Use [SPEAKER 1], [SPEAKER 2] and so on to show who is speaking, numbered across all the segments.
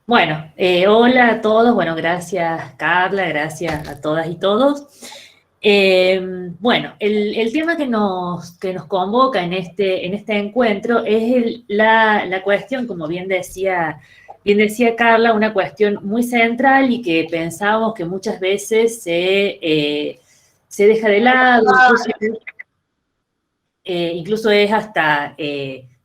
[SPEAKER 1] Bueno, hola a todos. Bueno, gracias Carla, gracias a todas y todos. Bueno, el tema que nos convoca en este encuentro es la cuestión, como bien decía Carla, una cuestión muy central y que pensamos que muchas veces se deja de lado, incluso es hasta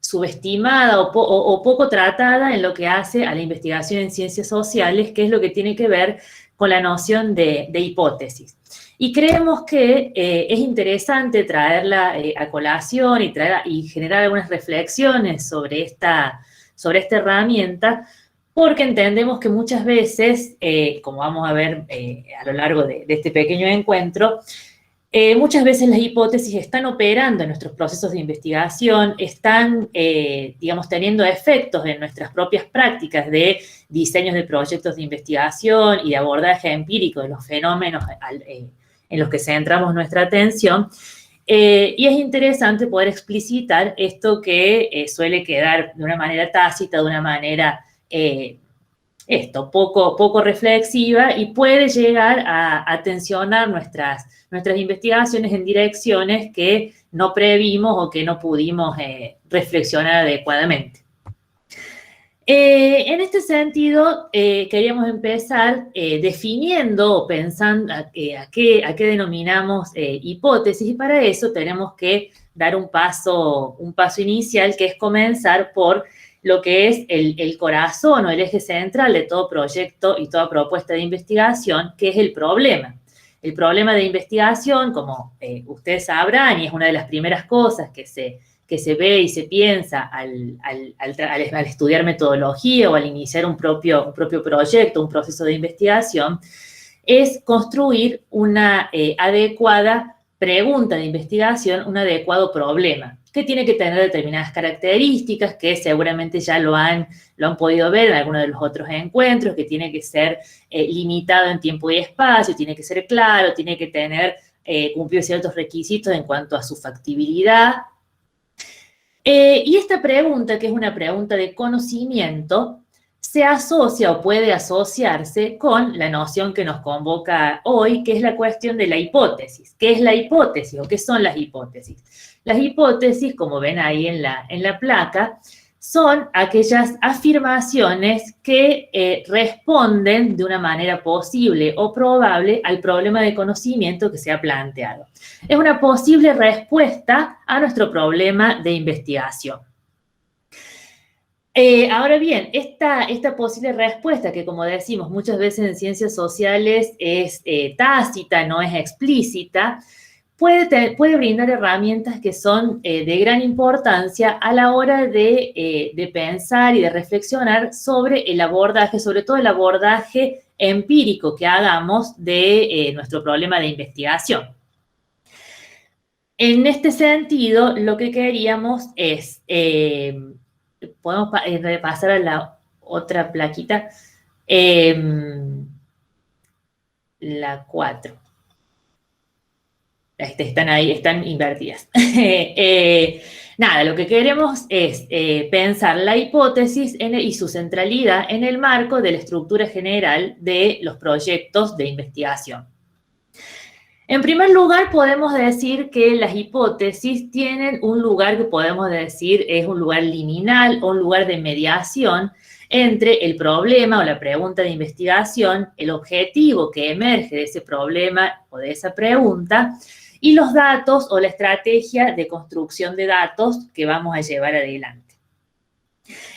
[SPEAKER 1] subestimada o poco tratada en lo que hace a la investigación en ciencias sociales, que es lo que tiene que ver con la noción de hipótesis. Y creemos que es interesante traerla a colación y generar algunas reflexiones sobre esta herramienta, porque entendemos que muchas veces, como vamos a ver a lo largo de este pequeño encuentro, muchas veces las hipótesis están operando en nuestros procesos de investigación, están, digamos, teniendo efectos en nuestras propias prácticas de diseños de proyectos de investigación y de abordaje empírico de los fenómenos en los que centramos nuestra atención. Y es interesante poder explicitar esto que suele quedar de una manera tácita, de una manera poco reflexiva, y puede llegar a tensionar nuestras investigaciones en direcciones que no previmos o que no pudimos reflexionar adecuadamente. En este sentido, queríamos empezar definiendo o pensando a qué denominamos hipótesis, y para eso tenemos que dar un paso inicial, que es comenzar por lo que es el corazón o el eje central de todo proyecto y toda propuesta de investigación, que es el problema. El problema de investigación, como ustedes sabrán, y es una de las primeras cosas que se ve y se piensa al estudiar metodología o al iniciar un propio proyecto, un proceso de investigación, es construir una adecuada pregunta de investigación, un adecuado problema, que tiene que tener determinadas características que seguramente ya lo han podido ver en alguno de los otros encuentros, que tiene que ser limitado en tiempo y espacio, tiene que ser claro, tiene que cumplir ciertos requisitos en cuanto a su factibilidad. Y esta pregunta, que es una pregunta de conocimiento, se asocia o puede asociarse con la noción que nos convoca hoy, que es la cuestión de la hipótesis. ¿Qué es la hipótesis o qué son las hipótesis? Las hipótesis, como ven ahí en la placa, son aquellas afirmaciones que responden de una manera posible o probable al problema de conocimiento que se ha planteado. Es una posible respuesta a nuestro problema de investigación. Ahora bien, esta posible respuesta, que como decimos muchas veces en ciencias sociales es tácita, no es explícita, puede brindar herramientas que son de gran importancia a la hora de pensar y de reflexionar sobre el abordaje, sobre todo el abordaje empírico que hagamos de nuestro problema de investigación. En este sentido, lo que queríamos es, podemos repasar a la otra plaquita, la 4. Están ahí, están invertidas. Nada, lo que queremos es pensar la hipótesis y su centralidad en el marco de la estructura general de los proyectos de investigación. En primer lugar, podemos decir que las hipótesis tienen un lugar que podemos decir es un lugar liminal o un lugar de mediación entre el problema o la pregunta de investigación, el objetivo que emerge de ese problema o de esa pregunta, y los datos o la estrategia de construcción de datos que vamos a llevar adelante.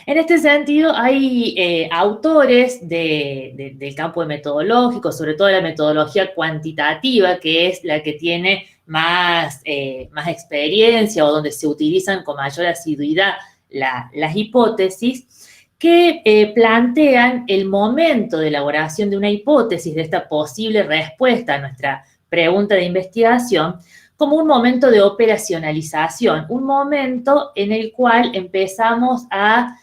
[SPEAKER 1] En este sentido, hay autores del campo metodológico, sobre todo la metodología cuantitativa, que es la que tiene más experiencia o donde se utilizan con mayor asiduidad las hipótesis, que plantean el momento de elaboración de una hipótesis, de esta posible respuesta a nuestra pregunta de investigación, como un momento de operacionalización, un momento en el cual empezamos a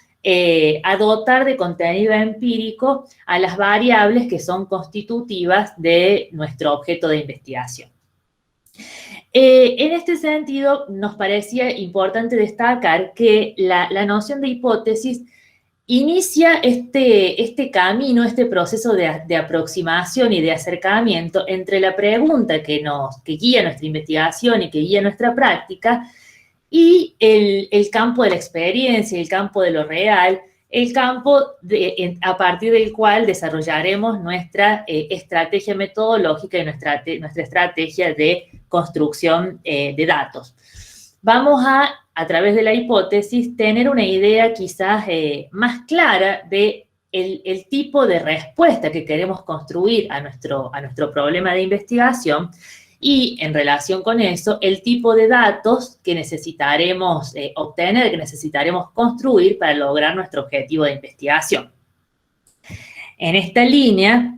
[SPEAKER 1] dotar de contenido empírico a las variables que son constitutivas de nuestro objeto de investigación. En este sentido, nos parecía importante destacar que la noción de hipótesis inicia este camino, este proceso de aproximación y de acercamiento entre la pregunta que guía nuestra investigación y que guía nuestra práctica y el campo de la experiencia, el campo de lo real, el campo a partir del cual desarrollaremos nuestra estrategia metodológica y nuestra estrategia de construcción de datos. Vamos a través de la hipótesis, tener una idea quizás más clara de el tipo de respuesta que queremos construir a nuestro problema de investigación y, en relación con eso, el tipo de datos que necesitaremos obtener, que necesitaremos construir para lograr nuestro objetivo de investigación. En esta línea,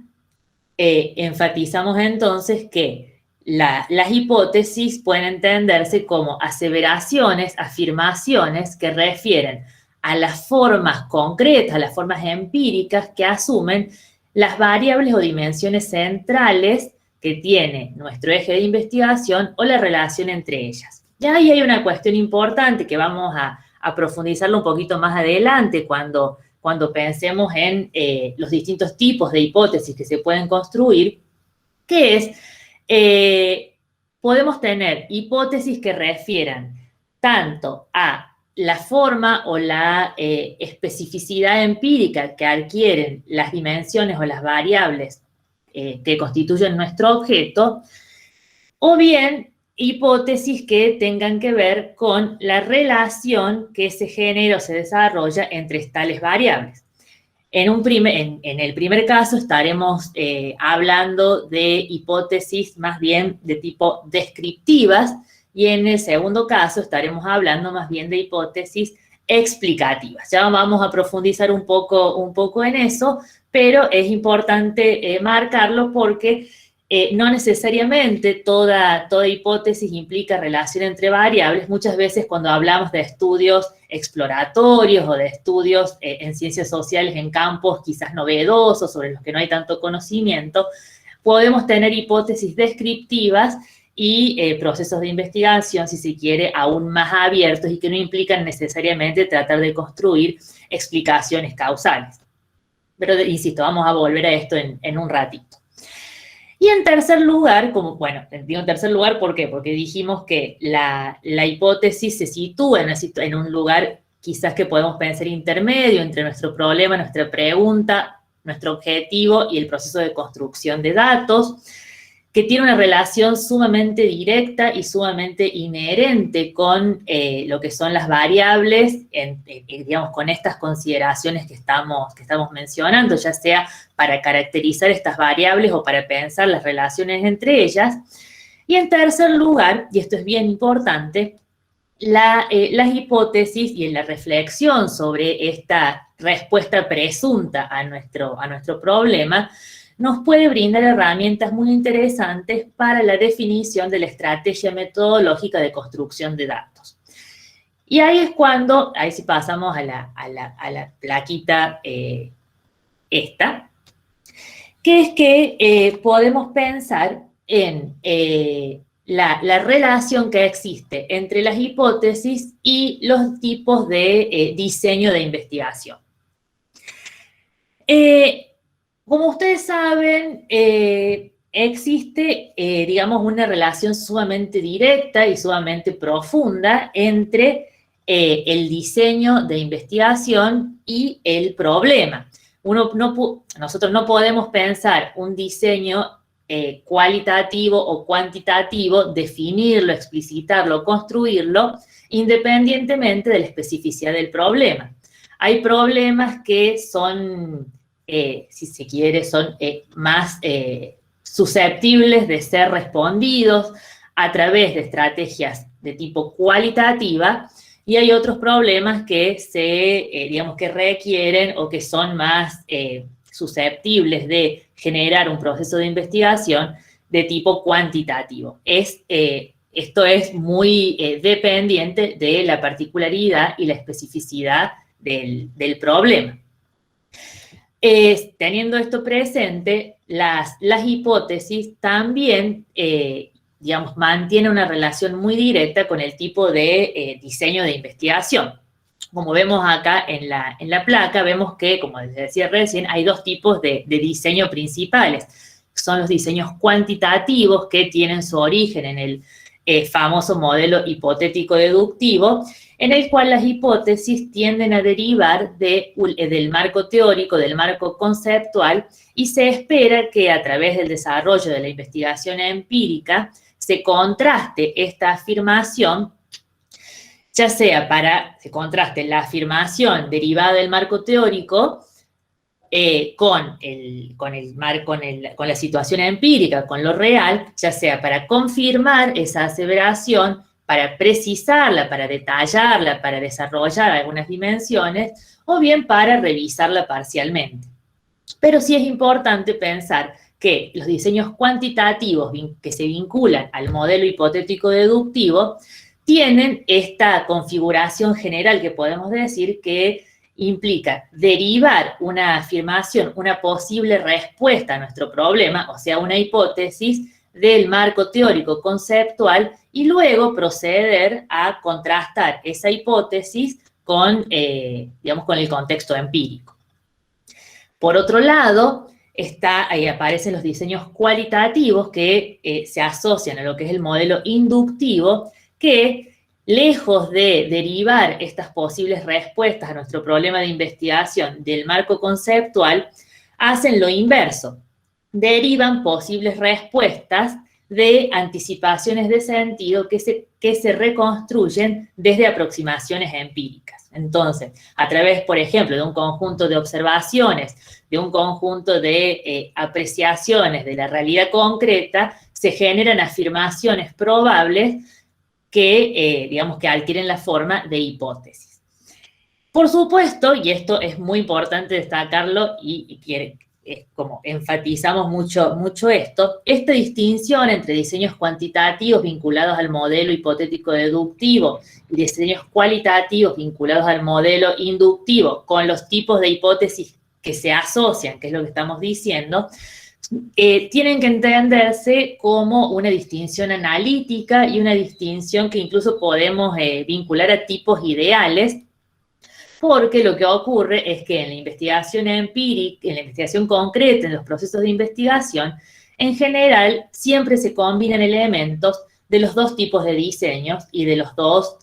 [SPEAKER 1] enfatizamos entonces que las hipótesis pueden entenderse como aseveraciones, afirmaciones que refieren a las formas concretas, a las formas empíricas que asumen las variables o dimensiones centrales que tiene nuestro eje de investigación o la relación entre ellas. Y ahí hay una cuestión importante que vamos a profundizarlo un poquito más adelante cuando pensemos en los distintos tipos de hipótesis que se pueden construir, que es, podemos tener hipótesis que refieran tanto a la forma o la especificidad empírica que adquieren las dimensiones o las variables que constituyen nuestro objeto, o bien hipótesis que tengan que ver con la relación que se genera o se desarrolla entre tales variables. En el primer caso estaremos hablando de hipótesis más bien de tipo descriptivas y en el segundo caso estaremos hablando más bien de hipótesis explicativas. Ya vamos a profundizar un poco en eso, pero es importante marcarlo porque no necesariamente toda hipótesis implica relación entre variables. Muchas veces cuando hablamos de estudios exploratorios o de estudios en ciencias sociales en campos quizás novedosos sobre los que no hay tanto conocimiento, podemos tener hipótesis descriptivas y procesos de investigación, si se quiere, aún más abiertos y que no implican necesariamente tratar de construir explicaciones causales. Pero, insisto, vamos a volver a esto en un ratito. Y en tercer lugar, digo en tercer lugar, ¿por qué? Porque dijimos que la hipótesis se sitúa en un lugar quizás que podemos pensar intermedio entre nuestro problema, nuestra pregunta, nuestro objetivo y el proceso de construcción de datos, que tiene una relación sumamente directa y sumamente inherente con lo que son las variables, digamos, con estas consideraciones que estamos mencionando, ya sea para caracterizar estas variables o para pensar las relaciones entre ellas. Y en tercer lugar, y esto es bien importante, las hipótesis y en la reflexión sobre esta respuesta presunta a nuestro problema nos puede brindar herramientas muy interesantes para la definición de la estrategia metodológica de construcción de datos. Y ahí es cuando, ahí sí pasamos a la plaquita esta, que es que podemos pensar en la relación que existe entre las hipótesis y los tipos de diseño de investigación. Como ustedes saben, existe, digamos, una relación sumamente directa y sumamente profunda entre el diseño de investigación y el problema. Nosotros no podemos pensar un diseño cualitativo o cuantitativo, definirlo, explicitarlo, construirlo, independientemente de la especificidad del problema. Hay problemas que son, si se quiere, son más susceptibles de ser respondidos a través de estrategias de tipo cualitativa, y hay otros problemas que digamos, que requieren o que son más susceptibles de generar un proceso de investigación de tipo cuantitativo. Esto es muy dependiente de la particularidad y la especificidad del problema. Teniendo esto presente, las hipótesis también, digamos, mantienen una relación muy directa con el tipo de diseño de investigación. como vemos acá en la placa, vemos que, como les decía recién, hay dos tipos de diseño principales. Son los diseños cuantitativos, que tienen su origen en el famoso modelo hipotético deductivo, en el cual las hipótesis tienden a derivar del marco teórico, del marco conceptual, y se espera que a través del desarrollo de la investigación empírica se contraste esta afirmación, ya sea se contraste la afirmación derivada del marco teórico con la situación empírica, con lo real, ya sea para confirmar esa aseveración, para precisarla, para detallarla, para desarrollar algunas dimensiones, o bien para revisarla parcialmente. Pero sí es importante pensar que los diseños cuantitativos que se vinculan al modelo hipotético deductivo tienen esta configuración general que podemos decir que implica derivar una afirmación, una posible respuesta a nuestro problema, o sea, una hipótesis del marco teórico conceptual, y luego proceder a contrastar esa hipótesis con, digamos, con el contexto empírico. Por otro lado, ahí aparecen los diseños cualitativos que se asocian a lo que es el modelo inductivo, que lejos de derivar estas posibles respuestas a nuestro problema de investigación del marco conceptual, hacen lo inverso. Derivan posibles respuestas de anticipaciones de sentido que se reconstruyen desde aproximaciones empíricas. Entonces, a través, por ejemplo, de un conjunto de observaciones, de un conjunto de apreciaciones de la realidad concreta, se generan afirmaciones probables que, digamos, que adquieren la forma de hipótesis. Por supuesto, y esto es muy importante destacarlo y como enfatizamos mucho esto, esta distinción entre diseños cuantitativos vinculados al modelo hipotético deductivo y diseños cualitativos vinculados al modelo inductivo con los tipos de hipótesis que se asocian, que es lo que estamos diciendo, tienen que entenderse como una distinción analítica y una distinción que incluso podemos vincular a tipos ideales, porque lo que ocurre es que en la investigación empírica, en la investigación concreta, en los procesos de investigación, en general siempre se combinan elementos de los dos tipos de diseños y de los dos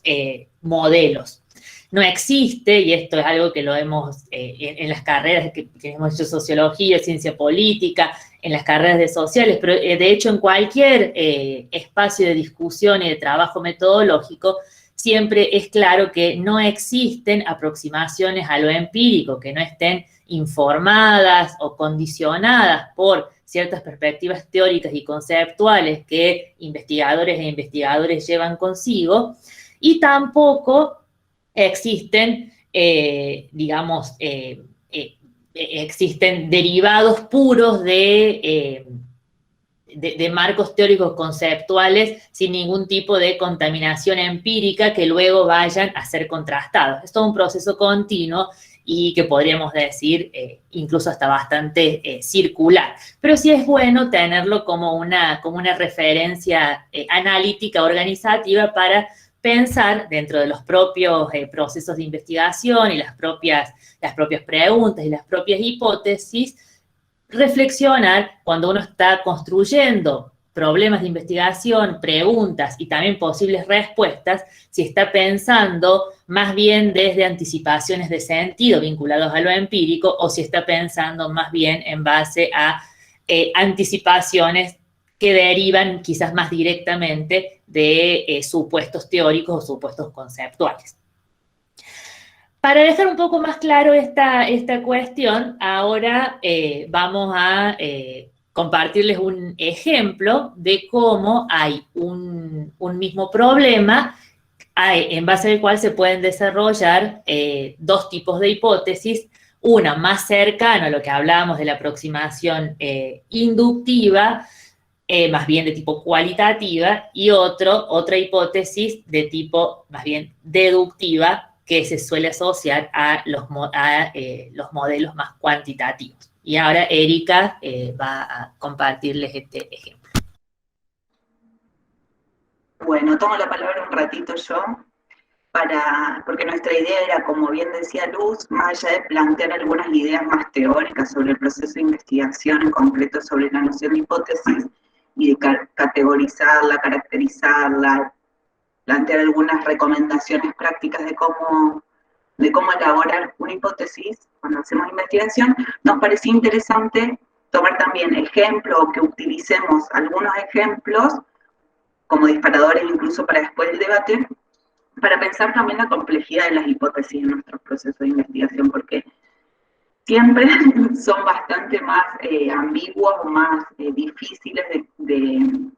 [SPEAKER 1] modelos. No existe, y esto es algo que lo hemos en las carreras que hemos hecho sociología, ciencia política, en las carreras de sociales, pero de hecho en cualquier espacio de discusión y de trabajo metodológico, siempre es claro que no existen aproximaciones a lo empírico que no estén informadas o condicionadas por ciertas perspectivas teóricas y conceptuales que investigadores e investigadores llevan consigo, y tampoco existen, digamos, existen derivados puros de marcos teóricos conceptuales sin ningún tipo de contaminación empírica que luego vayan a ser contrastados. Es todo un proceso continuo y que podríamos decir incluso hasta bastante circular. Pero sí es bueno tenerlo como una referencia analítica, organizativa, para pensar dentro de los propios procesos de investigación y las propias preguntas y las propias hipótesis, reflexionar cuando uno está construyendo problemas de investigación, preguntas y también posibles respuestas, si está pensando más bien desde anticipaciones de sentido vinculados a lo empírico, o si está pensando más bien en base a anticipaciones que derivan quizás más directamente de supuestos teóricos o supuestos conceptuales. Para dejar un poco más claro esta cuestión, ahora vamos a compartirles un ejemplo de cómo hay un mismo problema en base al cual se pueden desarrollar dos tipos de hipótesis, una más cercana a lo que hablábamos de la aproximación inductiva, más bien de tipo cualitativa, y otra hipótesis de tipo más bien deductiva, que se suele asociar a los modelos más cuantitativos. Y ahora Erika va a compartirles este ejemplo.
[SPEAKER 2] Bueno, tomo la palabra un ratito yo. porque nuestra idea era, como bien decía Luz, más allá de plantear algunas ideas más teóricas sobre el proceso de investigación, en concreto sobre la noción de hipótesis, y de categorizarla, caracterizarla, plantear algunas recomendaciones prácticas de cómo elaborar una hipótesis cuando hacemos investigación, nos parecía interesante tomar también ejemplos o que utilicemos algunos ejemplos como disparadores incluso para después del debate, para pensar también la complejidad de las hipótesis en nuestros procesos de investigación, porque siempre son bastante más ambiguos o más difíciles de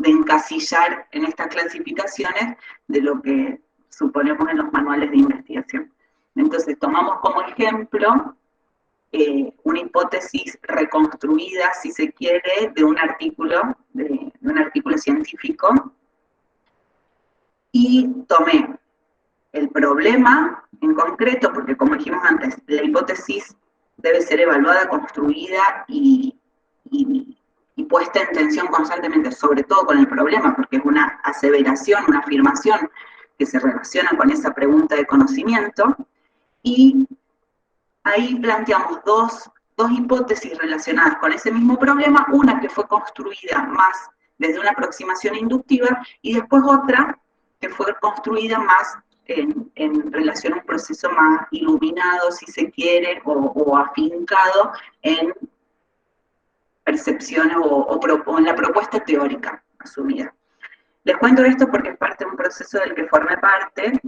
[SPEAKER 2] encasillar en estas clasificaciones de lo que suponemos en los manuales de investigación. Entonces, tomamos como ejemplo una hipótesis reconstruida, si se quiere, de un artículo científico, y tomé el problema en concreto, porque como dijimos antes, la hipótesis debe ser evaluada, construida y puesta en tensión constantemente, sobre todo con el problema, porque es una aseveración, una afirmación que se relaciona con esa pregunta de conocimiento, y ahí planteamos dos hipótesis relacionadas con ese mismo problema, una que fue construida más desde una aproximación inductiva y después otra que fue construida más en relación a un proceso más iluminado, si se quiere, o afincado en percepciones o en la propuesta teórica asumida. Les cuento esto porque es parte de un proceso del que formé parte,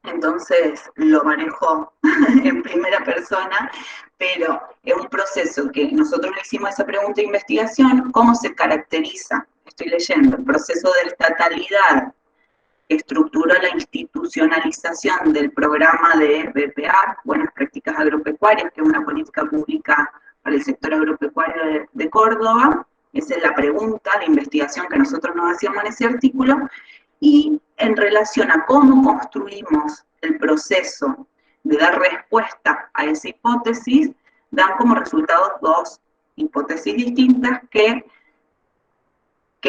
[SPEAKER 2] entonces lo manejo en primera persona, pero es un proceso que nosotros le hicimos esa pregunta de investigación: ¿cómo se caracteriza? Estoy leyendo: el proceso de estatalidad que estructuró la institucionalización del programa de BPA, Buenas Prácticas Agropecuarias, que es una política pública para el sector agropecuario de Córdoba. Esa es la pregunta, la investigación que nosotros nos hacíamos en ese artículo, y en relación a cómo construimos el proceso de dar respuesta a esa hipótesis, dan como resultados dos hipótesis distintas que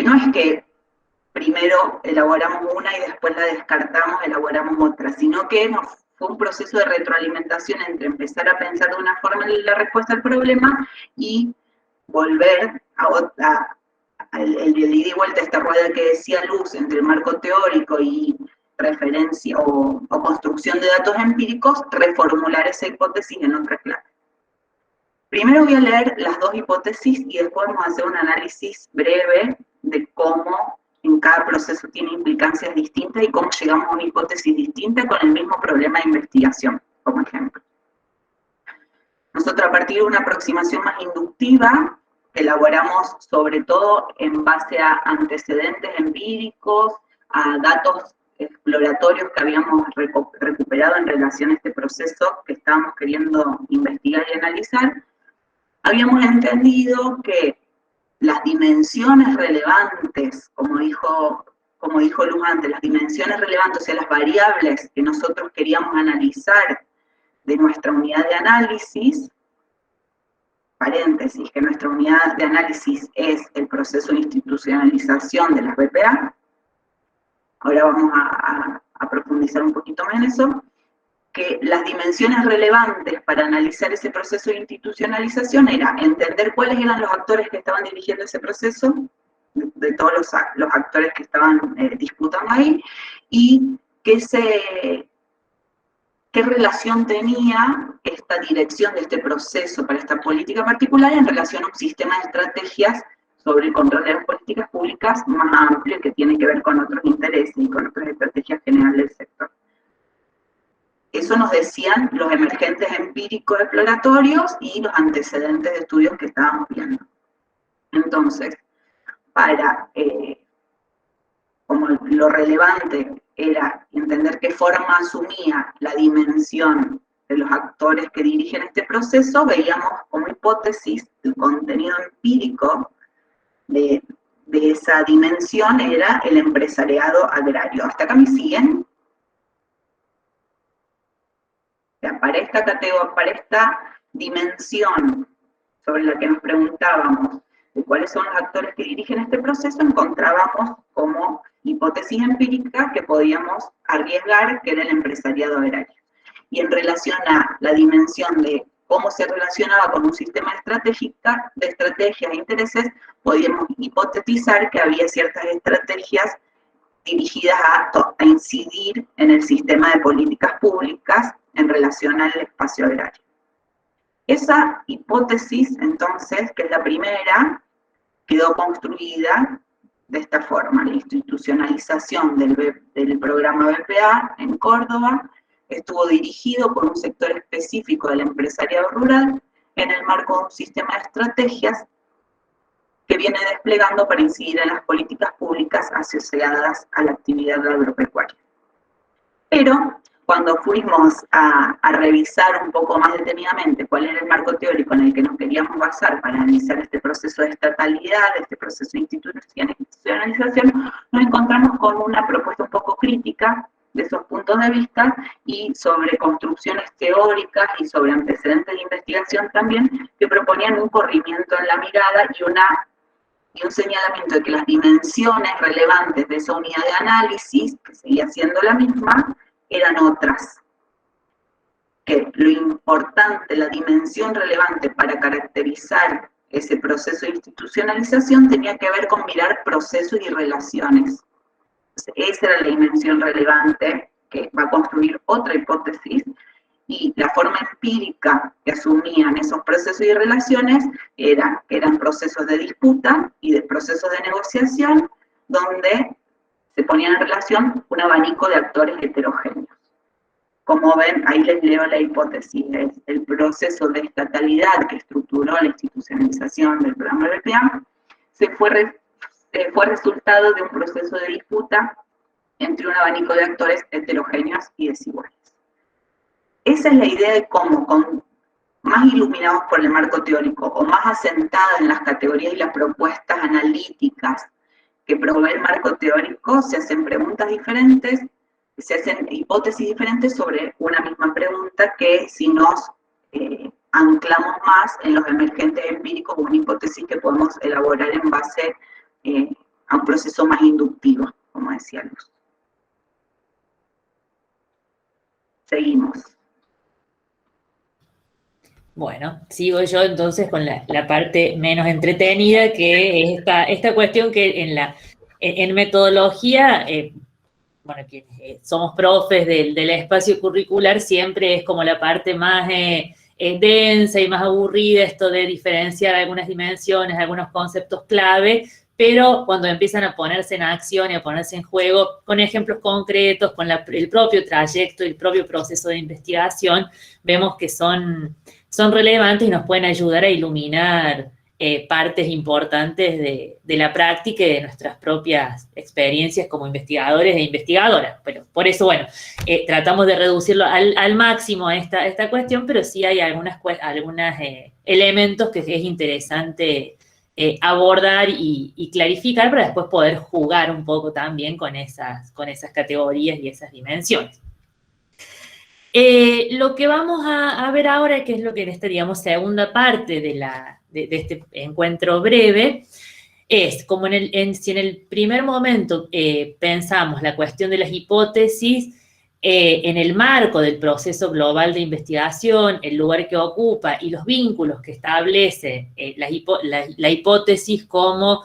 [SPEAKER 2] no es que primero elaboramos una y después la descartamos, elaboramos otra, sino que fue un proceso de retroalimentación entre empezar a pensar de una forma en la respuesta al problema y volver a el ida y vuelta a esta rueda que decía Luz entre el marco teórico y referencia o construcción de datos empíricos, reformular esa hipótesis en otra clave. Primero voy a leer las dos hipótesis y después vamos a hacer un análisis breve de cómo en cada proceso tiene implicancias distintas y cómo llegamos a una hipótesis distinta con el mismo problema de investigación, como ejemplo. Nosotros, a partir de una aproximación más inductiva, elaboramos sobre todo en base a antecedentes empíricos, a datos exploratorios que habíamos recuperado en relación a este proceso que estábamos queriendo investigar y analizar. Habíamos entendido que las dimensiones relevantes, como dijo Luz antes, las dimensiones relevantes, o sea, las variables que nosotros queríamos analizar de nuestra unidad de análisis, paréntesis, que nuestra unidad de análisis es el proceso de institucionalización de las BPA, ahora vamos a profundizar un poquito más en eso, que las dimensiones relevantes para analizar ese proceso de institucionalización era entender cuáles eran los actores que estaban dirigiendo ese proceso, de todos los actores que estaban disputando ahí, y qué relación tenía esta dirección de este proceso para esta política particular en relación a un sistema de estrategias sobre el control de las políticas públicas más amplio que tiene que ver con otros intereses y con otras estrategias generales del sector. Eso nos decían los emergentes empíricos exploratorios y los antecedentes de estudios que estábamos viendo. Entonces, como lo relevante era entender qué forma asumía la dimensión de los actores que dirigen este proceso, veíamos como hipótesis el contenido empírico de esa dimensión era el empresariado agrario. ¿Hasta acá me siguen? Para esta dimensión sobre la que nos preguntábamos, de cuáles son los actores que dirigen este proceso, encontrábamos como hipótesis empírica que podíamos arriesgar, que era el empresariado agrario. Y en relación a la dimensión de cómo se relacionaba con un sistema de estrategias e intereses, podíamos hipotetizar que había ciertas estrategias dirigidas a incidir en el sistema de políticas públicas en relación al espacio agrario. Esa hipótesis, entonces, que es la primera, quedó construida de esta forma: la institucionalización del programa BPA en Córdoba estuvo dirigido por un sector específico del empresariado rural en el marco de un sistema de estrategias que viene desplegando para incidir en las políticas públicas asociadas a la actividad agropecuaria. Pero cuando fuimos a revisar un poco más detenidamente cuál era el marco teórico en el que nos queríamos basar para analizar este proceso de estatalidad, este proceso de institucionalización, nos encontramos con una propuesta un poco crítica de esos puntos de vista y sobre construcciones teóricas y sobre antecedentes de investigación también, que proponían un corrimiento en la mirada y un señalamiento de que las dimensiones relevantes de esa unidad de análisis, que seguía siendo la misma, eran otras. Que lo importante, la dimensión relevante para caracterizar ese proceso de institucionalización tenía que ver con mirar procesos y relaciones. Entonces, esa era la dimensión relevante que va a construir otra hipótesis, y la forma empírica que asumían esos procesos y relaciones eran procesos de disputa y de procesos de negociación, donde se ponían en relación un abanico de actores heterogéneos. Como ven, ahí les leo la hipótesis: es el proceso de estatalidad que estructuró la institucionalización del programa BPA, fue resultado de un proceso de disputa entre un abanico de actores heterogéneos y desiguales. Esa es la idea de cómo, más iluminados por el marco teórico o más asentados en las categorías y las propuestas analíticas que provee el marco teórico, se hacen preguntas diferentes, se hacen hipótesis diferentes sobre una misma pregunta, que si nos anclamos más en los emergentes empíricos, una hipótesis que podemos elaborar en base a un proceso más inductivo, como decía Luz. Seguimos.
[SPEAKER 1] Bueno, sigo yo entonces con la parte menos entretenida, que es esta cuestión que en metodología, bueno, que somos profes del espacio curricular, siempre es como la parte más densa y más aburrida, esto de diferenciar algunas dimensiones, algunos conceptos clave, pero cuando empiezan a ponerse en acción y a ponerse en juego con ejemplos concretos, con el propio trayecto y el propio proceso de investigación, vemos que son relevantes y nos pueden ayudar a iluminar partes importantes de la práctica y de nuestras propias experiencias como investigadores e investigadoras. Pero por eso, bueno, tratamos de reducirlo al máximo a esta cuestión, pero sí hay algunos elementos que es interesante abordar y clarificar para después poder jugar un poco también con esas categorías y esas dimensiones. Lo que vamos a ver ahora, que es lo que en esta, digamos, segunda parte de este encuentro breve, es como si en el primer momento pensamos la cuestión de las hipótesis en el marco del proceso global de investigación, el lugar que ocupa y los vínculos que establece la hipótesis como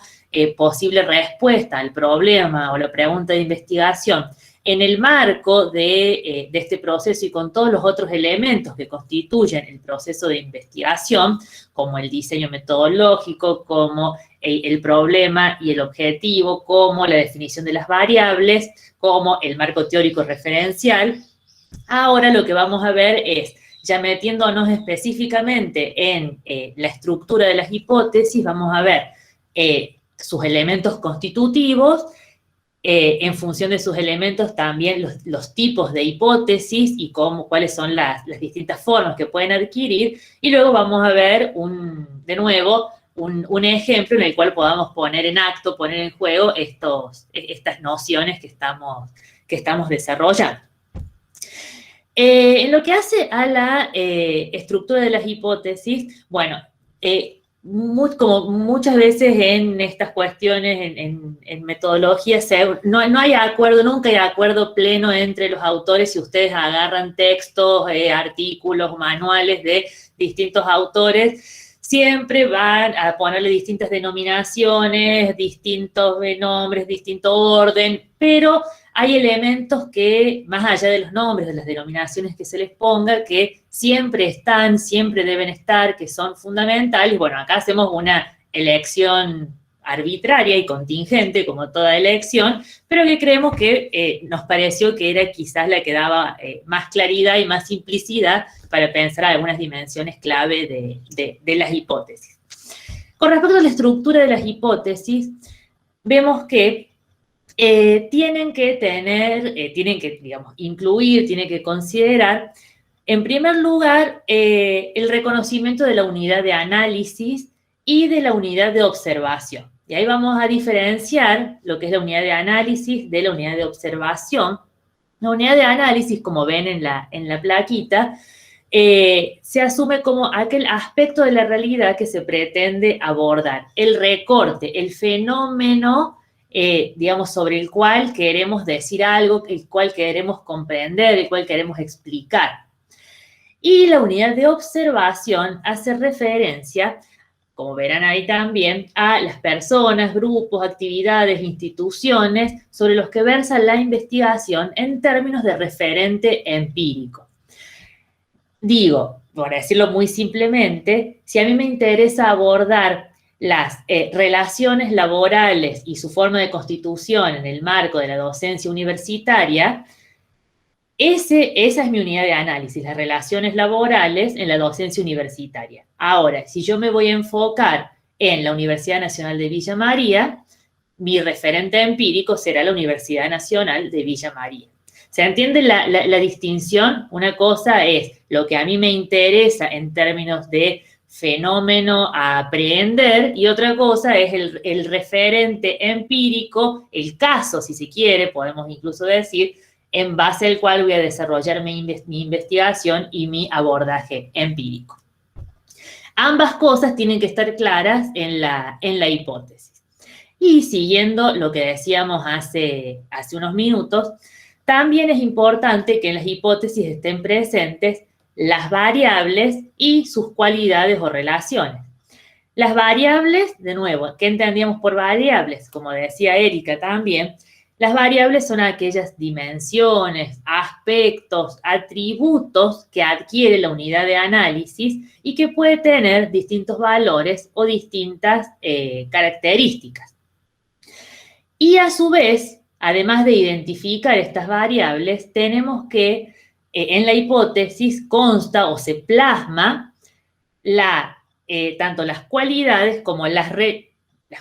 [SPEAKER 1] posible respuesta al problema o la pregunta de investigación, en el marco de este proceso y con todos los otros elementos que constituyen el proceso de investigación, como el diseño metodológico, como el problema y el objetivo, como la definición de las variables, como el marco teórico referencial. Ahora lo que vamos a ver es, ya metiéndonos específicamente en la estructura de las hipótesis, vamos a ver sus elementos constitutivos, en función de sus elementos también los tipos de hipótesis y cuáles son las distintas formas que pueden adquirir, y luego vamos a ver de nuevo un ejemplo en el cual podamos poner en acto, poner en juego estas nociones que estamos desarrollando. En lo que hace a la estructura de las hipótesis, bueno, como muchas veces en estas cuestiones, en metodologías, no hay acuerdo, nunca hay acuerdo pleno entre los autores si ustedes agarran textos, artículos, manuales de distintos autores, siempre van a ponerle distintas denominaciones, distintos nombres, distinto orden, pero hay elementos que, más allá de los nombres, de las denominaciones que se les ponga, que siempre están, siempre deben estar, que son fundamentales. Bueno, acá hacemos una elección arbitraria y contingente, como toda elección, pero que creemos que nos pareció que era quizás la que daba más claridad y más simplicidad para pensar algunas dimensiones clave de las hipótesis. Con respecto a la estructura de las hipótesis, vemos que tienen que, digamos, incluir, tienen que considerar, en primer lugar, el reconocimiento de la unidad de análisis y de la unidad de observación. Y ahí vamos a diferenciar lo que es la unidad de análisis de la unidad de observación. La unidad de análisis, como ven en la plaquita, se asume como aquel aspecto de la realidad que se pretende abordar, el recorte, el fenómeno, digamos, sobre el cual queremos decir algo, el cual queremos comprender, el cual queremos explicar. Y la unidad de observación hace referencia, como verán ahí también, a las personas, grupos, actividades, instituciones sobre los que versa la investigación en términos de referente empírico. Digo, por decirlo muy simplemente, si a mí me interesa abordar las relaciones laborales y su forma de constitución en el marco de la docencia universitaria, esa es mi unidad de análisis, las relaciones laborales en la docencia universitaria. Ahora, si yo me voy a enfocar en la Universidad Nacional de Villa María, mi referente empírico será la Universidad Nacional de Villa María. ¿Se entiende la distinción? Una cosa es lo que a mí me interesa en términos de fenómeno a aprehender y otra cosa es el referente empírico, el caso, si se quiere, podemos incluso decir, en base al cual voy a desarrollar mi investigación y mi abordaje empírico. Ambas cosas tienen que estar claras en la hipótesis. Y siguiendo lo que decíamos hace unos minutos, también es importante que en las hipótesis estén presentes las variables y sus cualidades o relaciones. Las variables, de nuevo, ¿qué entendíamos por variables? Como decía Erika también, las variables son aquellas dimensiones, aspectos, atributos que adquiere la unidad de análisis y que puede tener distintos valores o distintas características. Y a su vez, además de identificar estas variables, tenemos que en la hipótesis consta o se plasma tanto las cualidades como las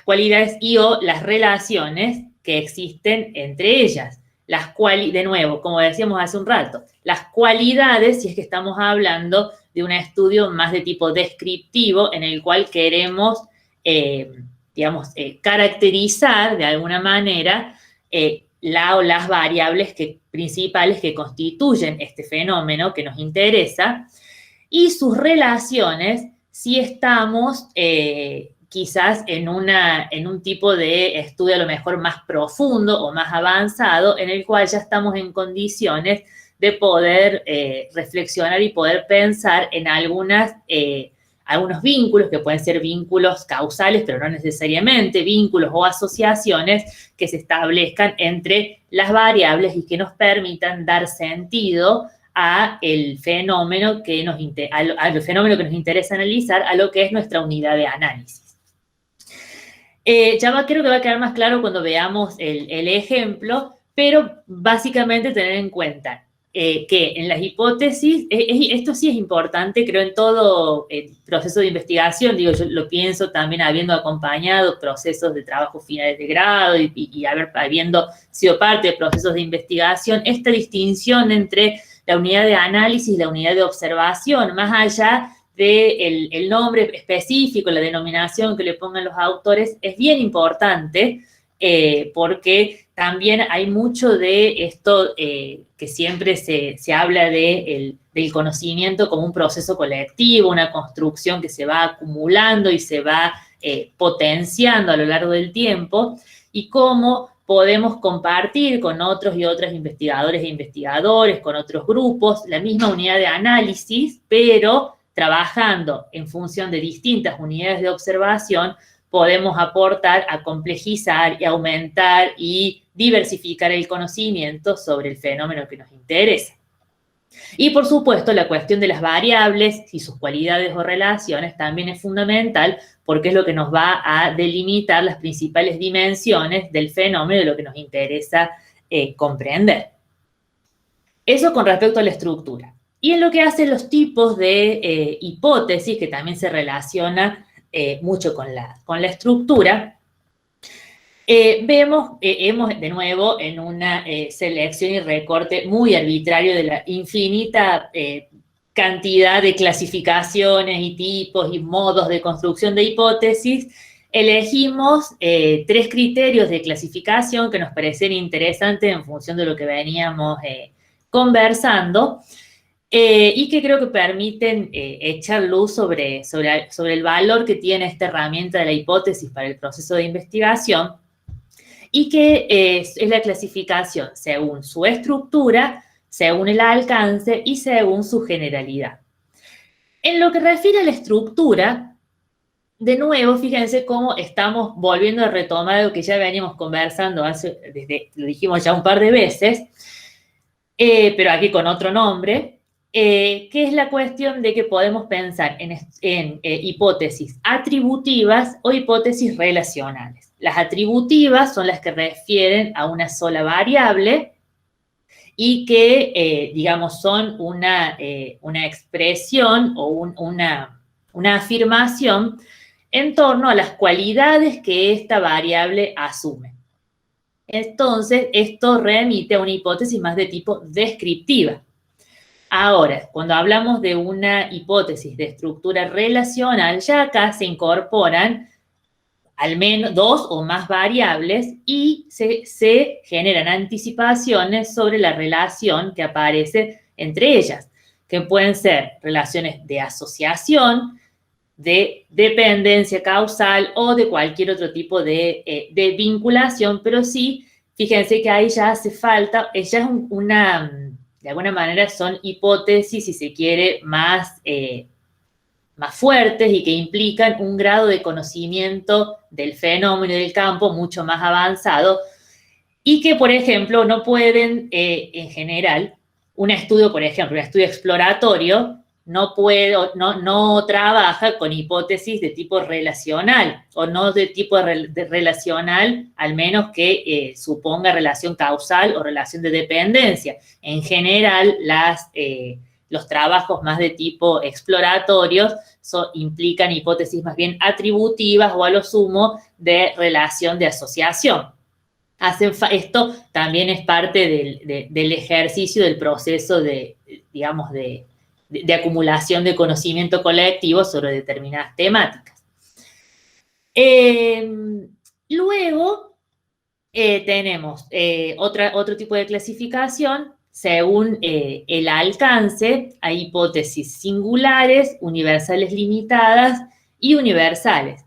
[SPEAKER 1] cualidades y o las relaciones que existen entre ellas. De nuevo, como decíamos hace un rato, las cualidades, si es que estamos hablando de un estudio más de tipo descriptivo en el cual queremos, caracterizar de alguna manera la o las variables principales que constituyen este fenómeno que nos interesa y sus relaciones si estamos quizás en un tipo de estudio a lo mejor más profundo o más avanzado, en el cual ya estamos en condiciones de poder reflexionar y poder pensar en algunos vínculos, que pueden ser vínculos causales, pero no necesariamente, vínculos o asociaciones que se establezcan entre las variables y que nos permitan dar sentido al fenómeno que nos interesa analizar, a lo que es nuestra unidad de análisis. Creo que va a quedar más claro cuando veamos el ejemplo, pero básicamente tener en cuenta que en las hipótesis, esto sí es importante, creo, en todo proceso de investigación, digo, yo lo pienso también habiendo acompañado procesos de trabajo finales de grado y habiendo sido parte de procesos de investigación, esta distinción entre la unidad de análisis y la unidad de observación, más allá del nombre específico, la denominación que le pongan los autores, es bien importante porque también hay mucho de esto que siempre se habla del conocimiento como un proceso colectivo, una construcción que se va acumulando y se va potenciando a lo largo del tiempo, y cómo podemos compartir con otros y otras investigadores e investigadores, con otros grupos, la misma unidad de análisis, pero trabajando en función de distintas unidades de observación, podemos aportar a complejizar y aumentar y diversificar el conocimiento sobre el fenómeno que nos interesa. Y por supuesto, la cuestión de las variables y sus cualidades o relaciones también es fundamental, porque es lo que nos va a delimitar las principales dimensiones del fenómeno de lo que nos interesa comprender. Eso con respecto a la estructura. Y en lo que hacen los tipos de hipótesis, que también se relaciona mucho con la estructura, vemos, hemos de nuevo en una selección y recorte muy arbitrario de la infinita cantidad de clasificaciones y tipos y modos de construcción de hipótesis, elegimos 3 criterios de clasificación que nos parecen interesantes en función de lo que veníamos conversando, y que creo que permiten echar luz sobre el valor que tiene esta herramienta de la hipótesis para el proceso de investigación, y que es la clasificación según su estructura, según el alcance y según su generalidad. En lo que refiere a la estructura, de nuevo, fíjense cómo estamos volviendo a retomar lo que ya veníamos conversando lo dijimos ya un par de veces, pero aquí con otro nombre, que es la cuestión de que podemos pensar en hipótesis atributivas o hipótesis relacionales. Las atributivas son las que refieren a una sola variable y que, digamos, son una expresión o una afirmación en torno a las cualidades que esta variable asume. Entonces, esto remite a una hipótesis más de tipo descriptiva. Ahora, cuando hablamos de una hipótesis de estructura relacional, ya acá se incorporan al menos 2 o más variables y se generan anticipaciones sobre la relación que aparece entre ellas, que pueden ser relaciones de asociación, de dependencia causal o de cualquier otro tipo de vinculación, pero sí, fíjense que ahí ya hace falta, ya es de alguna manera son hipótesis, si se quiere, más fuertes y que implican un grado de conocimiento del fenómeno y del campo mucho más avanzado, y que, por ejemplo, no pueden, en general, un estudio exploratorio, no trabaja con hipótesis de tipo relacional, o no de tipo relacional, al menos que suponga relación causal o relación de dependencia. En general, los trabajos más de tipo exploratorios implican hipótesis más bien atributivas o a lo sumo de relación de asociación. Esto también es parte del ejercicio del proceso de acumulación de conocimiento colectivo sobre determinadas temáticas. Luego tenemos otro tipo de clasificación según el alcance. Hay hipótesis singulares, universales limitadas y universales.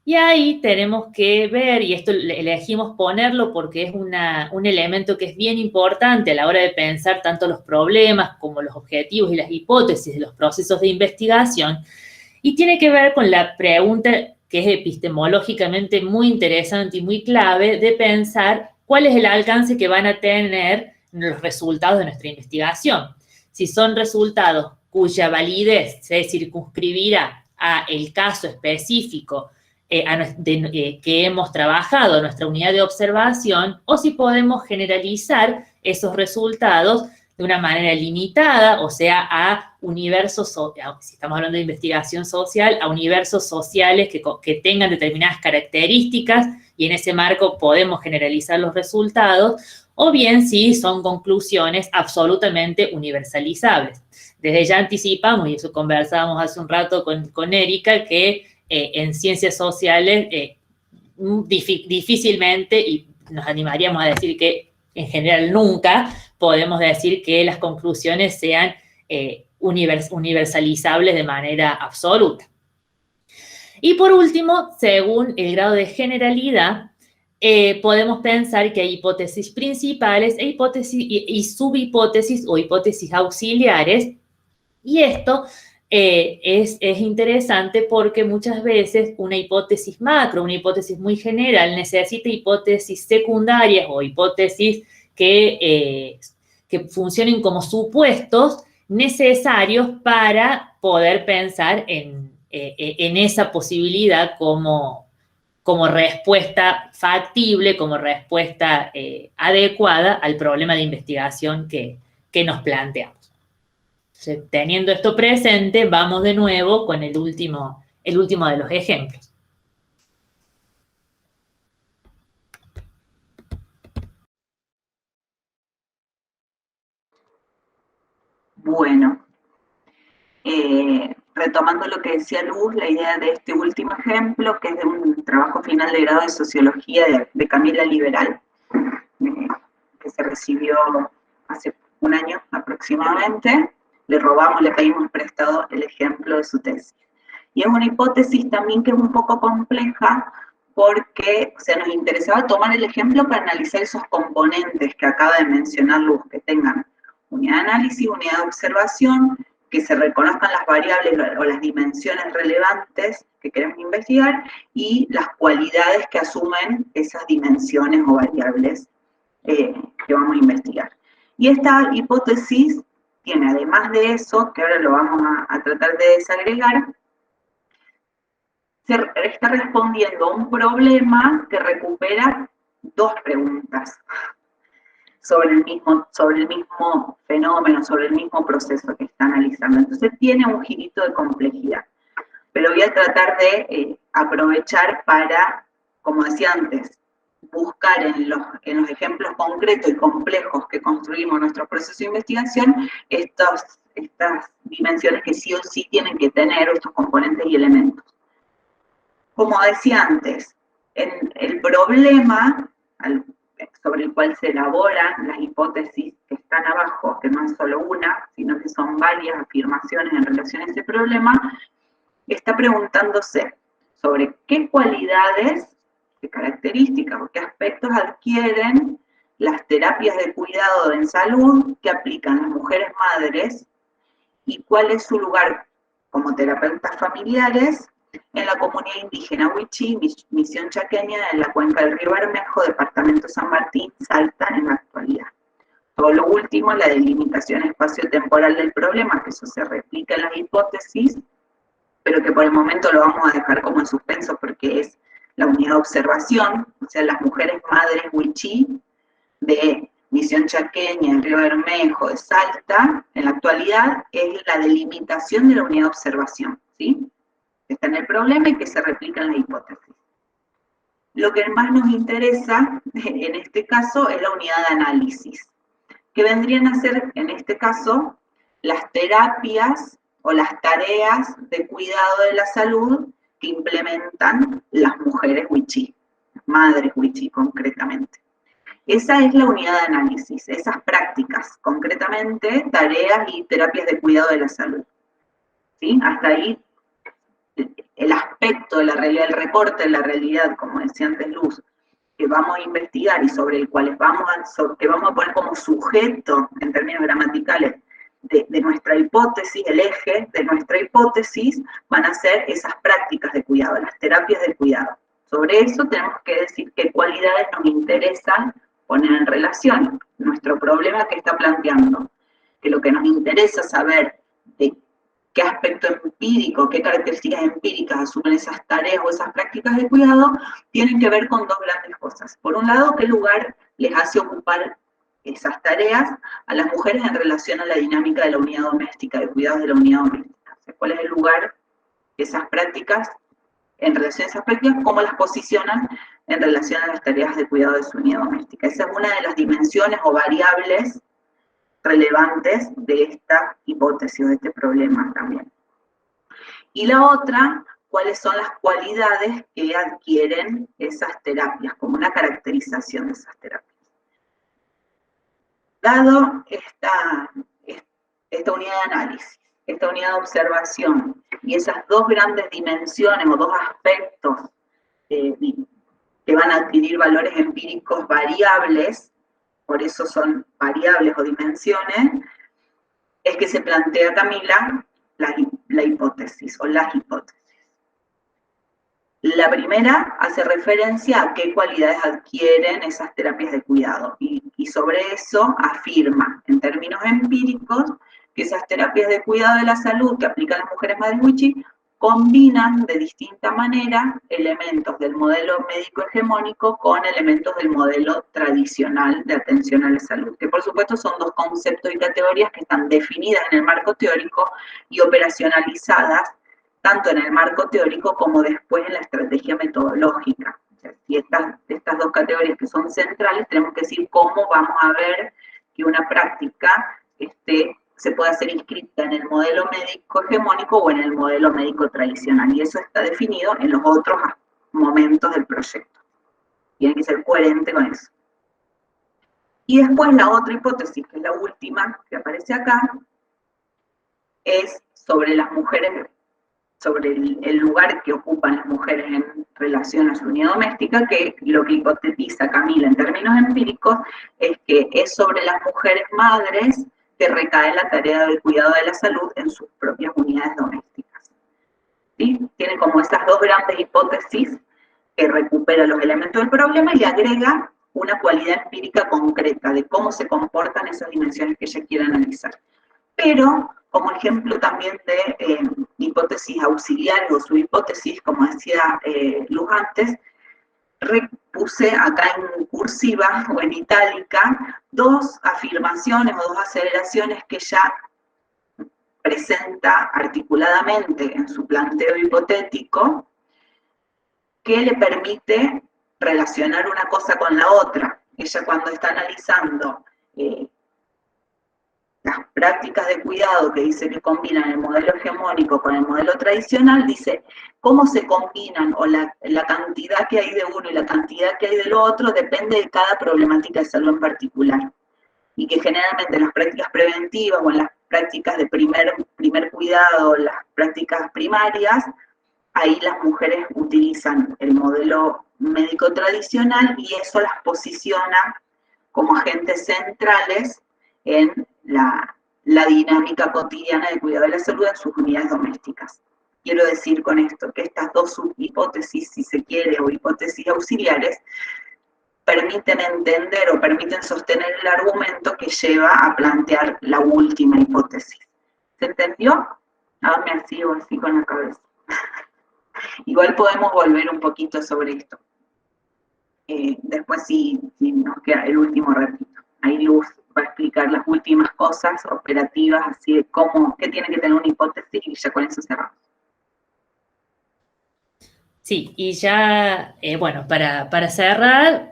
[SPEAKER 1] Y ahí tenemos que ver, y esto elegimos ponerlo porque es un elemento que es bien importante a la hora de pensar tanto los problemas como los objetivos y las hipótesis de los procesos de investigación, y tiene que ver con la pregunta que es epistemológicamente muy interesante y muy clave de pensar cuál es el alcance que van a tener los resultados de nuestra investigación. Si son resultados cuya validez se circunscribirá a el caso específico que hemos trabajado en nuestra unidad de observación, o si podemos generalizar esos resultados de una manera limitada, o sea, a universos, si estamos hablando de investigación social, a universos sociales que tengan determinadas características, y en ese marco podemos generalizar los resultados, o bien si son conclusiones absolutamente universalizables. Desde ya anticipamos, y eso conversábamos hace un rato con Erika, que en ciencias sociales difícilmente, y nos animaríamos a decir que en general nunca podemos decir que las conclusiones sean universalizables de manera absoluta. Y por último, según el grado de generalidad, podemos pensar que hay hipótesis principales e hipótesis y subhipótesis o hipótesis auxiliares. Y esto es interesante porque muchas veces una hipótesis macro, una hipótesis muy general, necesita hipótesis secundarias o hipótesis que funcionen como supuestos necesarios para poder pensar en esa posibilidad como respuesta factible, como respuesta adecuada al problema de investigación que nos planteamos. Entonces, teniendo esto presente, vamos de nuevo con el último de los ejemplos.
[SPEAKER 2] Bueno, retomando lo que decía Luz, la idea de este último ejemplo, que es de un trabajo final de grado de Sociología de Camila Liberal, que se recibió hace un año aproximadamente, le pedimos prestado el ejemplo de su tesis. Y es una hipótesis también que es un poco compleja porque nos interesaba tomar el ejemplo para analizar esos componentes que acaba de mencionar Luz, que tengan unidad de análisis, unidad de observación, que se reconozcan las variables o las dimensiones relevantes que queremos investigar y las cualidades que asumen esas dimensiones o variables que vamos a investigar. Y esta hipótesis tiene, además de eso, que ahora lo vamos a tratar de desagregar, está respondiendo a un problema que recupera dos preguntas sobre el mismo fenómeno, sobre el mismo proceso que está analizando. Entonces tiene un girito de complejidad. Pero voy a tratar de aprovechar para, como decía antes, buscar en los ejemplos concretos y complejos que construimos nuestro proceso de investigación estas dimensiones que sí o sí tienen que tener estos componentes y elementos. Como decía antes, en el problema sobre el cual se elaboran las hipótesis que están abajo, que no es solo una, sino que son varias afirmaciones en relación a ese problema, está preguntándose sobre qué cualidades, qué características o qué aspectos adquieren las terapias de cuidado en salud que aplican las mujeres madres y cuál es su lugar como terapeutas familiares en la comunidad indígena Wichí, Misión Chaqueña, en la cuenca del río Bermejo, departamento San Martín, Salta, en la actualidad. Todo lo último, la delimitación espacio-temporal del problema, que eso se replica en las hipótesis, pero que por el momento lo vamos a dejar como en suspenso porque es la unidad de observación, o sea, las mujeres madres Wichí de Misión Chaqueña, en Río Bermejo, de Salta, en la actualidad es la delimitación de la unidad de observación, ¿sí? Que está en el problema y que se replica en la hipótesis. Lo que más nos interesa en este caso es la unidad de análisis, que vendrían a ser, en este caso, las terapias o las tareas de cuidado de la salud que implementan las mujeres Wichí, las madres Wichí concretamente. Esa es la unidad de análisis, esas prácticas, concretamente tareas y terapias de cuidado de la salud. ¿Sí? Hasta ahí el aspecto de la realidad, el recorte de la realidad, como decía antes Luz, que vamos a investigar y sobre el cual que vamos a poner como sujeto en términos gramaticales de nuestra hipótesis, el eje de nuestra hipótesis, van a ser esas prácticas de cuidado, las terapias de cuidado. Sobre eso tenemos que decir qué cualidades nos interesan poner en relación nuestro problema que está planteando, que lo que nos interesa saber de qué aspecto empírico, qué características empíricas asumen esas tareas o esas prácticas de cuidado, tienen que ver con dos grandes cosas. Por un lado, qué lugar les hace ocupar esas tareas a las mujeres en relación a la dinámica de la unidad doméstica, de cuidados de la unidad doméstica. O sea, cuál es el lugar de esas prácticas, en relación a esas prácticas, cómo las posicionan en relación a las tareas de cuidado de su unidad doméstica. Esa es una de las dimensiones o variables relevantes de esta hipótesis, de este problema también. Y la otra, cuáles son las cualidades que adquieren esas terapias, como una caracterización de esas terapias. Dado esta unidad de análisis, esta unidad de observación y esas dos grandes dimensiones o dos aspectos que van a adquirir valores empíricos variables, por eso son variables o dimensiones, es que se plantea, Camila, la hipótesis o las hipótesis. La primera hace referencia a qué cualidades adquieren esas terapias de cuidado y sobre eso afirma, en términos empíricos, que esas terapias de cuidado de la salud que aplican las mujeres madres Wichí combinan de distinta manera elementos del modelo médico hegemónico con elementos del modelo tradicional de atención a la salud, que por supuesto son dos conceptos y categorías que están definidas en el marco teórico y operacionalizadas tanto en el marco teórico como después en la estrategia metodológica. Y estas dos categorías que son centrales, tenemos que decir cómo vamos a ver que una práctica se puede hacer inscrita en el modelo médico hegemónico o en el modelo médico tradicional. Y eso está definido en los otros momentos del proyecto. Tiene que ser coherente con eso. Y después la otra hipótesis, que es la última que aparece acá, es sobre las mujeres, sobre el lugar que ocupan las mujeres en relación a su unidad doméstica, que lo que hipotetiza Camila en términos empíricos es que es sobre las mujeres madres que recae la tarea del cuidado de la salud en sus propias unidades domésticas. ¿Sí? Tiene como esas dos grandes hipótesis que recupera los elementos del problema y le agrega una cualidad empírica concreta de cómo se comportan esas dimensiones que ella quiere analizar. Pero, como ejemplo también de hipótesis auxiliares o subhipótesis, como decía Luz antes, puse acá en cursiva o en itálica dos afirmaciones o dos aceleraciones que ya presenta articuladamente en su planteo hipotético, que le permite relacionar una cosa con la otra. Ella, cuando está analizando las prácticas de cuidado que dice que combinan el modelo hegemónico con el modelo tradicional, dice cómo se combinan o la cantidad que hay de uno y la cantidad que hay del otro depende de cada problemática de salud en particular. Y que generalmente en las prácticas preventivas o en las prácticas de primer cuidado, las prácticas primarias, ahí las mujeres utilizan el modelo médico tradicional y eso las posiciona como agentes centrales en la dinámica cotidiana de cuidado de la salud en sus unidades domésticas. Quiero decir con esto que estas dos subhipótesis, si se quiere, o hipótesis auxiliares, permiten entender o permiten sostener el argumento que lleva a plantear la última hipótesis. ¿Se entendió? Háganme así o así con la cabeza. Igual podemos volver un poquito sobre esto. Después si nos queda el último ratito. Ahí Luz va a explicar las últimas cosas operativas, así de qué tiene que tener una hipótesis, y ya con eso cerramos.
[SPEAKER 1] Sí, y ya, bueno, para cerrar,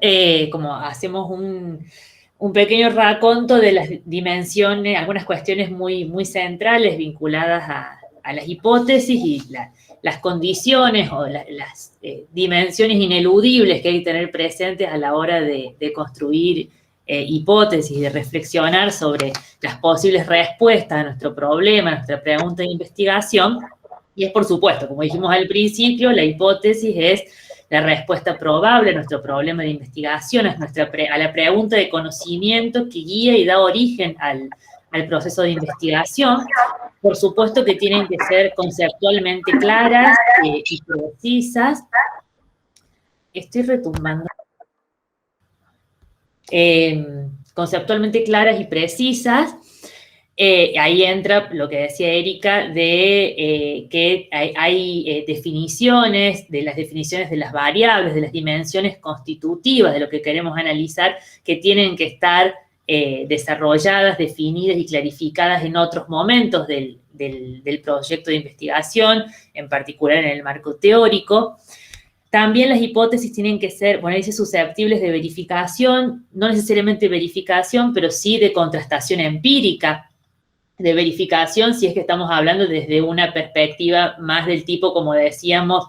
[SPEAKER 1] como hacemos un pequeño raconto de las dimensiones, algunas cuestiones muy centrales vinculadas a las hipótesis y las condiciones o las dimensiones ineludibles que hay que tener presentes a la hora de construir hipótesis, de reflexionar sobre las posibles respuestas a nuestro problema, a nuestra pregunta de investigación. Y es, por supuesto, como dijimos al principio, la hipótesis es la respuesta probable a nuestro problema de investigación, a la pregunta de conocimiento que guía y da origen al proceso de investigación. Por supuesto que tienen que ser conceptualmente claras y precisas. Estoy retumbando. Conceptualmente claras y precisas. Ahí entra lo que decía Erika de que hay definiciones, de las definiciones de las variables, de las dimensiones constitutivas de lo que queremos analizar, que tienen que estar desarrolladas, definidas y clarificadas en otros momentos del proyecto de investigación, en particular en el marco teórico. También las hipótesis tienen que ser, bueno, dice susceptibles de verificación, no necesariamente verificación, pero sí de contrastación empírica. verificación si es que estamos hablando desde una perspectiva más del tipo, como decíamos,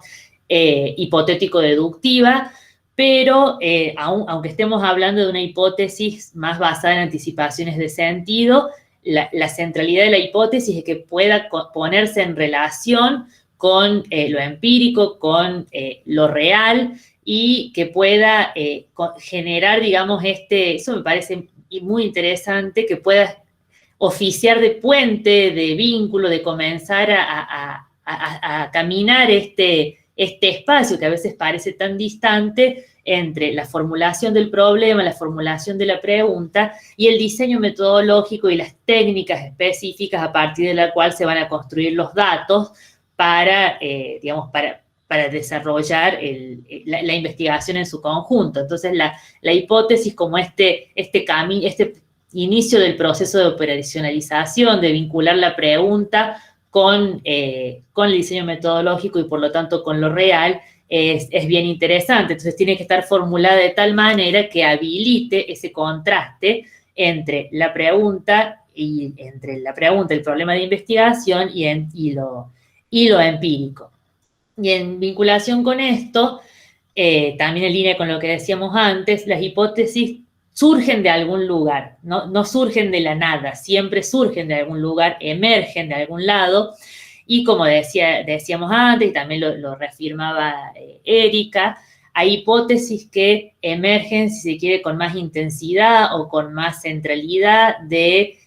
[SPEAKER 1] hipotético-deductiva, pero aunque estemos hablando de una hipótesis más basada en anticipaciones de sentido, la centralidad de la hipótesis es que pueda ponerse en relación con lo empírico, con lo real, y que pueda generar, digamos, eso me parece muy interesante, que pueda oficiar de puente, de vínculo, de comenzar a caminar este espacio que a veces parece tan distante entre la formulación del problema, la formulación de la pregunta y el diseño metodológico y las técnicas específicas a partir de la cual se van a construir los datos para, digamos, para desarrollar la investigación en su conjunto. Entonces, la hipótesis como este camino, este inicio del proceso de operacionalización, de vincular la pregunta con el diseño metodológico y por lo tanto con lo real, es bien interesante. Entonces tiene que estar formulada de tal manera que habilite ese contraste entre la pregunta el problema de investigación y lo empírico. Y en vinculación con esto, también en línea con lo que decíamos antes, las hipótesis surgen de algún lugar, no surgen de la nada, siempre surgen de algún lugar, emergen de algún lado, y como decíamos antes, y también lo reafirmaba Erika, hay hipótesis que emergen, si se quiere, con más intensidad o con más centralidad de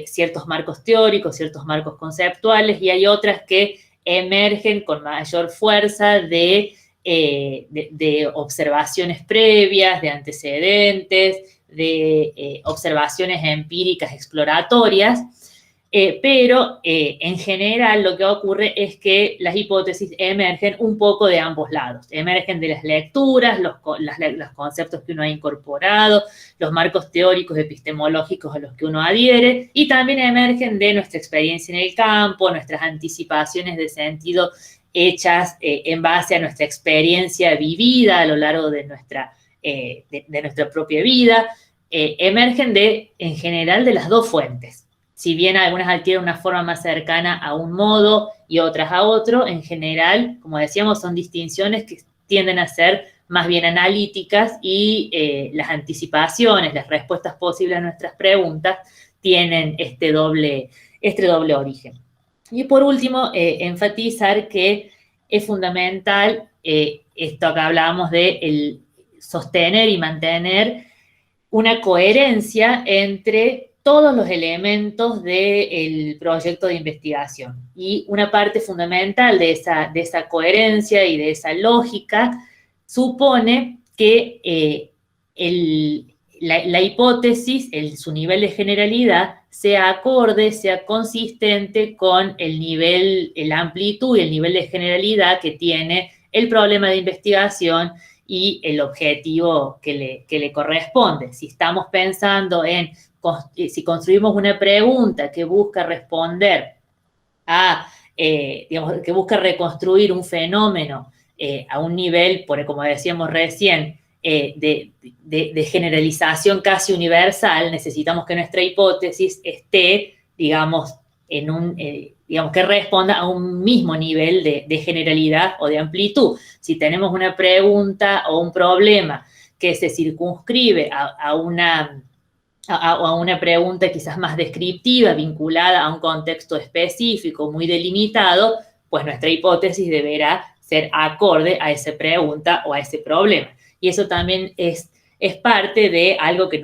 [SPEAKER 1] ciertos marcos teóricos, ciertos marcos conceptuales, y hay otras que emergen con mayor fuerza de observaciones previas, de antecedentes, de observaciones empíricas exploratorias, pero en general lo que ocurre es que las hipótesis emergen un poco de ambos lados, emergen de las lecturas, los conceptos que uno ha incorporado, los marcos teóricos epistemológicos a los que uno adhiere, y también emergen de nuestra experiencia en el campo, nuestras anticipaciones de sentido hechas en base a nuestra experiencia vivida a lo largo de nuestra propia vida, emergen en general de las dos fuentes. Si bien algunas adquieren una forma más cercana a un modo y otras a otro, en general, como decíamos, son distinciones que tienden a ser más bien analíticas y las anticipaciones, las respuestas posibles a nuestras preguntas tienen este doble origen. Y por último, enfatizar que es fundamental esto que hablábamos de el sostener y mantener una coherencia entre todos los elementos del proyecto de investigación. Y una parte fundamental de esa coherencia y de esa lógica supone que la hipótesis, su nivel de generalidad, sea acorde, sea consistente con la amplitud y el nivel de generalidad que tiene el problema de investigación y el objetivo que le corresponde. Si estamos pensando si construimos una pregunta que busca responder que busca reconstruir un fenómeno a un nivel, como decíamos recién, de generalización casi universal, necesitamos que nuestra hipótesis esté, digamos, que responda a un mismo nivel de generalidad o de amplitud. Si tenemos una pregunta o un problema que se circunscribe a una pregunta quizás más descriptiva, vinculada a un contexto específico, muy delimitado, pues nuestra hipótesis deberá ser acorde a esa pregunta o a ese problema. Y eso también es parte de algo que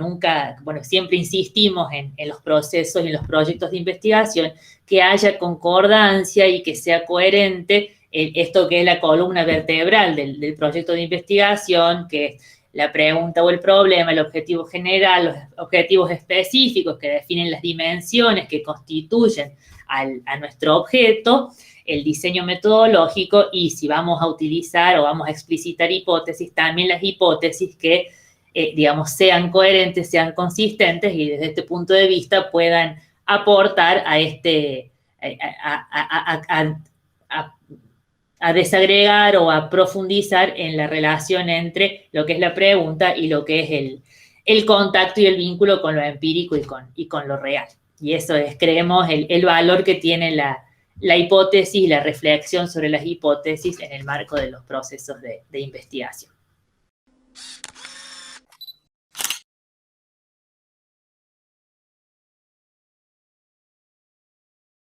[SPEAKER 1] siempre insistimos en los procesos y en los proyectos de investigación, que haya concordancia y que sea coherente esto que es la columna vertebral del proyecto de investigación, que es la pregunta o el problema, el objetivo general, los objetivos específicos que definen las dimensiones que constituyen a nuestro objeto, el diseño metodológico, y si vamos a utilizar o vamos a explicitar hipótesis, también las hipótesis que, sean coherentes, sean consistentes y desde este punto de vista puedan aportar a desagregar o a profundizar en la relación entre lo que es la pregunta y lo que es el contacto y el vínculo con lo empírico y con lo real. Y eso es, creemos, el valor que tiene la hipótesis y la reflexión sobre las hipótesis en el marco de los procesos de investigación.